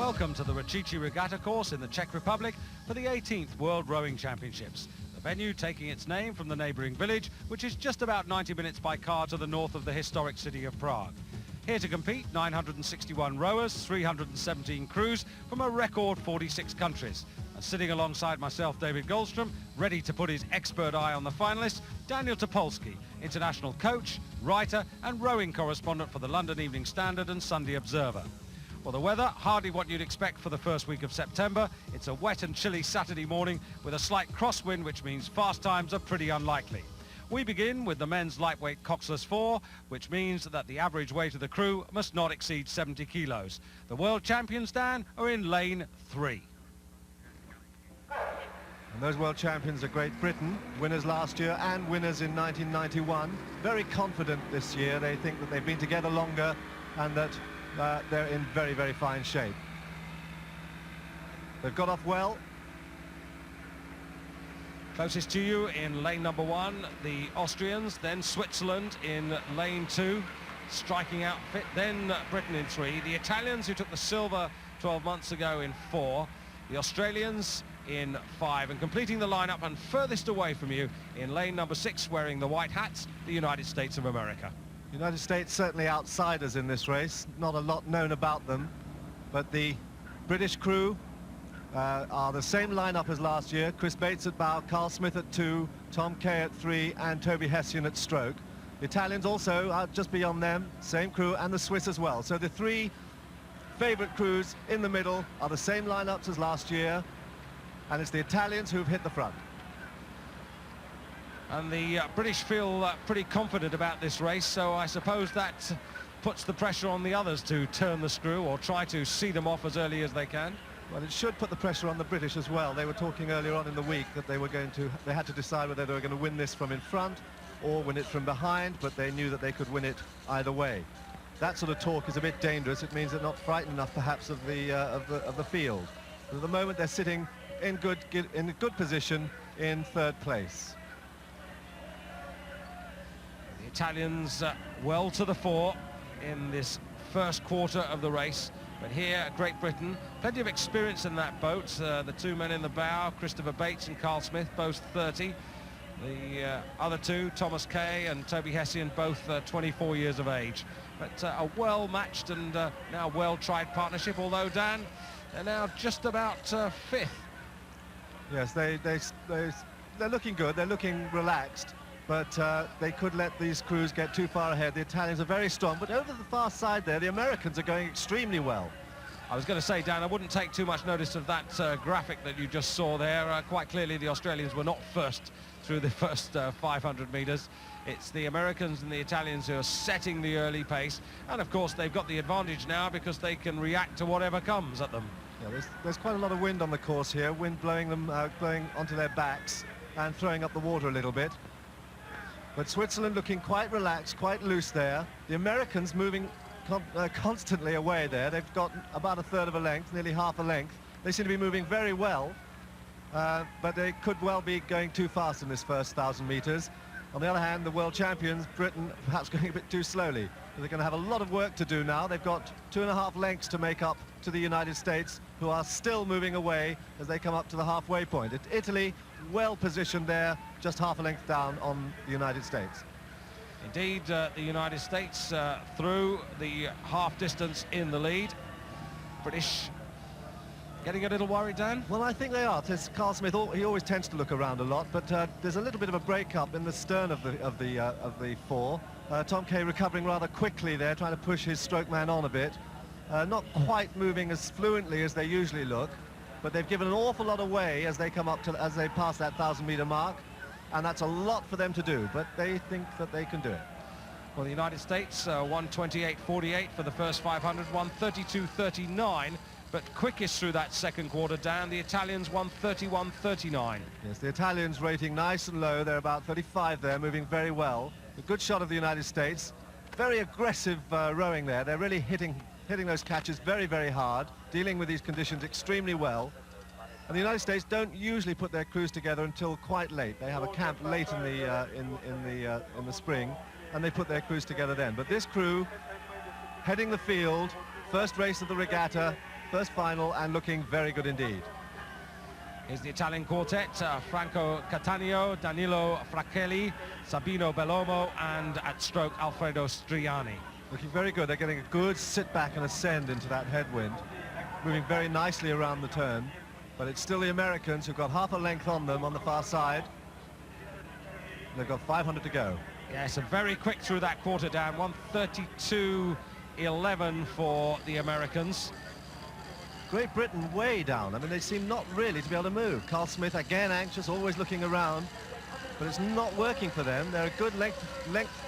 Welcome to the Roudnice Regatta course in the Czech Republic for the 18th World Rowing Championships. The venue taking its name from the neighbouring village, which is just about 90 minutes by car to the north of the historic city of Prague. Here to compete, 961 rowers, 317 crews from a record 46 countries. And sitting alongside myself, David Goldstrom, ready to put his expert eye on the finalists, Daniel Topolsky, international coach, writer and rowing correspondent for the London Evening Standard and Sunday Observer. Well, the weather, hardly what you'd expect for the first week of September. It's a wet and chilly Saturday morning with a slight crosswind, which means fast times are pretty unlikely. We begin with the men's lightweight coxless 4, which means that the average weight of the crew must not exceed 70 kilos. The world champions, Dan, are in lane 3. And those world champions are Great Britain, winners last year and winners in 1991. Very confident this year. They think that they've been together longer and that they're in very, very fine shape. They've got off well. Closest to you in lane number 1, the Austrians, then Switzerland in lane 2, striking outfit, then Britain in 3, the Italians who took the silver 12 months ago in 4, the Australians in 5, and completing the lineup and furthest away from you in lane number 6, wearing the white hats, the United States of America. United States certainly outsiders in this race, not a lot known about them, but the British crew are the same lineup as last year. Chris Bates at bow, Carl Smith at 2, Tom Kay at 3 and Toby Hessian at stroke. The Italians also are just beyond them, same crew, and the Swiss as well. So the 3 favourite crews in the middle are the same lineups as last year, and it's the Italians who've hit the front. And the British feel pretty confident about this race, so I suppose that puts the pressure on the others to turn the screw or try to see them off as early as they can. Well, it should put the pressure on the British as well. They were talking earlier on in the week that they had to decide whether they were going to win this from in front or win it from behind, but they knew that they could win it either way. That sort of talk is a bit dangerous. It means they're not frightened enough, perhaps, of the field. But at the moment, they're sitting in a good position in 3rd place. The Italians well to the fore in this first quarter of the race. But here, Great Britain, plenty of experience in that boat. The 2 men in the bow, Christopher Bates and Carl Smith, both 30. The other 2, Thomas Kay and Toby Hessian, both 24 years of age. But a well-matched and now well-tried partnership, although, Dan, they're now just about 5th. Yes, they're looking good, they're looking relaxed, but they could let these crews get too far ahead. The Italians are very strong, but over the far side there, the Americans are going extremely well. I was going to say, Dan, I wouldn't take too much notice of that graphic that you just saw there. Quite clearly, the Australians were not first through the first 500 metres. It's the Americans and the Italians who are setting the early pace. And, of course, they've got the advantage now because they can react to whatever comes at them. Yeah, there's quite a lot of wind on the course here, wind blowing onto their backs and throwing up the water a little bit. But Switzerland looking quite relaxed, quite loose there. The Americans moving constantly away there. They've got about 1/3 of a length, nearly half a length. They seem to be moving very well, but they could well be going too fast in this first 1,000 metres. On the other hand, the world champions, Britain, perhaps going a bit too slowly. They're going to have a lot of work to do now. They've got 2.5 lengths to make up to the United States, who are still moving away as they come up to the halfway point. Italy, well positioned there, just half a length down on the United States. Indeed, the United States through the half distance in the lead. British getting a little worried, Dan? Well, I think they are. Carl Smith, he always tends to look around a lot, but there's a little bit of a break-up in the stern of the 4. Tom Kay recovering rather quickly there, trying to push his stroke man on a bit. Not quite moving as fluently as they usually look, but they've given an awful lot away as they pass that 1,000-metre mark, and that's a lot for them to do, but they think that they can do it. Well, the United States 1:28.48 for the first 500, 1:32.39, but quickest through that second quarter, Dan. The Italians 1:31.39. Yes, the Italians rating nice and low. They're about 35 there, moving very well. A good shot of the United States. Very aggressive rowing there. They're really hitting those catches very, very hard, dealing with these conditions extremely well. And the United States don't usually put their crews together until quite late. They have a camp late in the spring, and they put their crews together then. But this crew heading the field, first race of the regatta, first final, and looking very good indeed. Here's the Italian quartet, Franco Cattaneo, Danilo Fracchelli, Sabino Bellomo, and at stroke Alfredo Striani. Looking very good. They're getting a good sit back and ascend into that headwind, moving very nicely around the turn, but it's still the Americans who've got half a length on them on the far side. They've got 500 to go. Yes, and very quick through that quarter down, 1:32.11 for the Americans. Great Britain way down. I mean, they seem not really to be able to move. Carl Smith again anxious, always looking around, but it's not working for them. They're a good length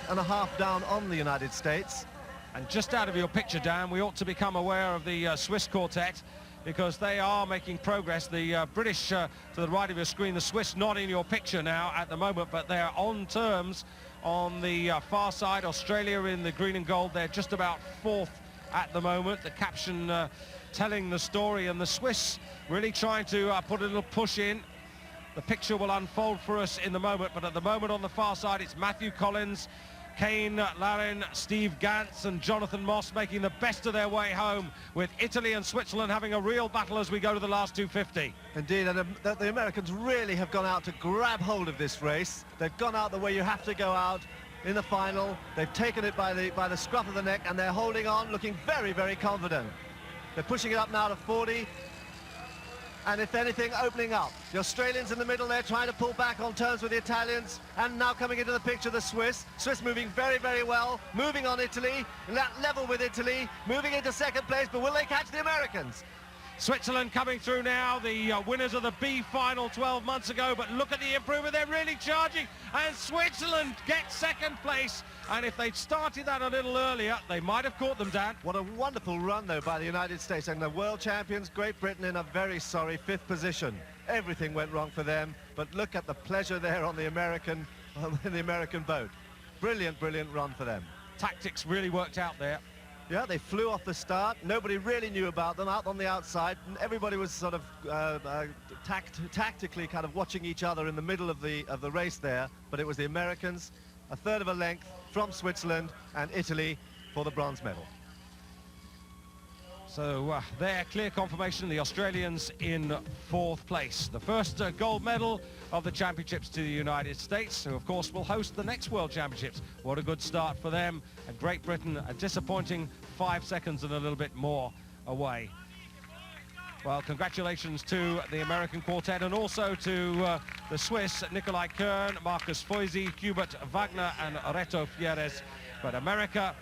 and a half down on the United States. And just out of your picture, Dan, we ought to become aware of the Swiss quartet, because they are making progress. The British to the right of your screen, the Swiss not in your picture now at the moment, but they're on terms on the far side. Australia in the green and gold, they're just about fourth at the moment. The caption telling the story, and the Swiss really trying to put a little push in. The picture will unfold for us in the moment, but at the moment on the far side it's Matthew Collins, Kane Larin, Steve Gantz and Jonathan Moss making the best of their way home, with Italy and Switzerland having a real battle as we go to the last 250. Indeed, and the Americans really have gone out to grab hold of this race. They've gone out the way you have to go out in the final. They've taken it by the scruff of the neck, and they're holding on, looking very, very confident. They're pushing it up now to 40. And if anything, opening up. The Australians in the middle there trying to pull back on terms with the Italians, and now coming into the picture the Swiss. Swiss moving very, very well, moving on Italy, level with Italy, moving into second place, but will they catch the Americans? Switzerland coming through now, the winners of the B final 12 months ago, but look at the improvement, they're really charging, and Switzerland gets second place, and if they'd started that a little earlier, they might have caught them, Dan. What a wonderful run, though, by the United States, and the world champions, Great Britain, in a very sorry fifth position. Everything went wrong for them, but look at the pleasure there on the American boat. Brilliant, brilliant run for them. Tactics really worked out there. Yeah, they flew off the start. Nobody really knew about them out on the outside. Everybody was sort of tactically kind of watching each other in the middle of the race there. But it was the Americans, a third of a length from Switzerland and Italy for the bronze medal. So there, clear confirmation, the Australians in fourth place. The first gold medal of the championships to the United States, who of course will host the next World Championships. What a good start for them. And Great Britain, a disappointing 5 seconds and a little bit more away. Well, congratulations to the American quartet, and also to the Swiss, Nikolai Kern, Marcus Foisy, Hubert Wagner and Reto Fieres. But America